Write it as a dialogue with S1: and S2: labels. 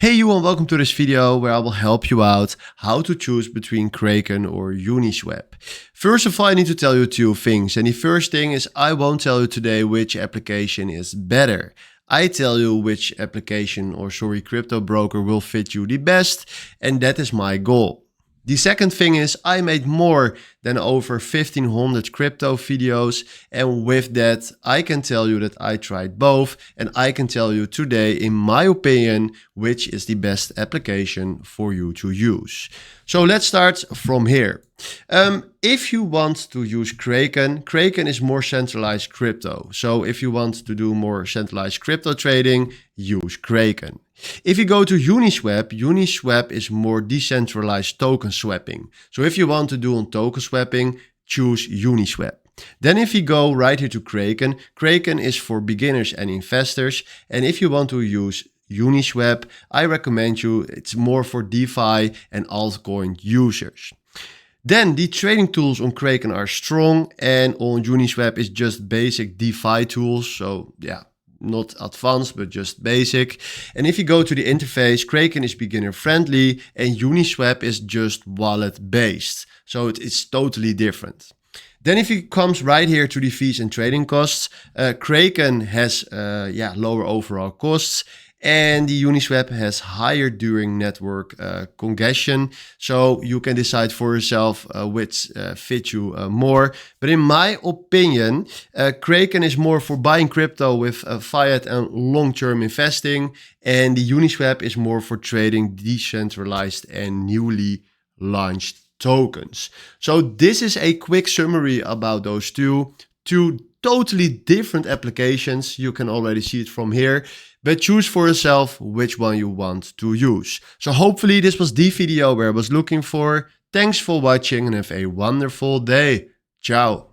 S1: Hey you and welcome to this video where I will help you out how to choose between Kraken or UniSwap. First of all, I need to tell you two things, and the first thing is I won't tell you today which application is better. I tell you which application or crypto broker will fit you the best, and that is my goal. The second thing is I made more than over 1500 crypto videos, and with that I can tell you that I tried both, and I can tell you today in my opinion which is the best application for you to use. So let's start from here. If you want to use Kraken is more centralized crypto. So if you want to do more centralized crypto trading, use Kraken. If you go to UniSwap is more decentralized token swapping. So if you want to do on token swapping, choose UniSwap. Then if you go right here to Kraken is for beginners and investors. And if you want to use UniSwap, I recommend you, it's more for DeFi and altcoin users. Then the trading tools on Kraken are strong, and on UniSwap is just basic DeFi tools. So yeah, not advanced, but just basic. And if you go to the interface, Kraken is beginner friendly and UniSwap is just wallet based. So it's totally different. Then if it comes right here to the fees and trading costs, Kraken has lower overall costs, and the UniSwap has higher during network congestion. So you can decide for yourself which fits you more. But in my opinion, Kraken is more for buying crypto with fiat and long-term investing. And the UniSwap is more for trading decentralized and newly launched tokens. So this is a quick summary about those two totally different applications. You can already see it from here. But choose for yourself which one you want to use. So hopefully this was the video where I was looking for. Thanks for watching and have a wonderful day. Ciao.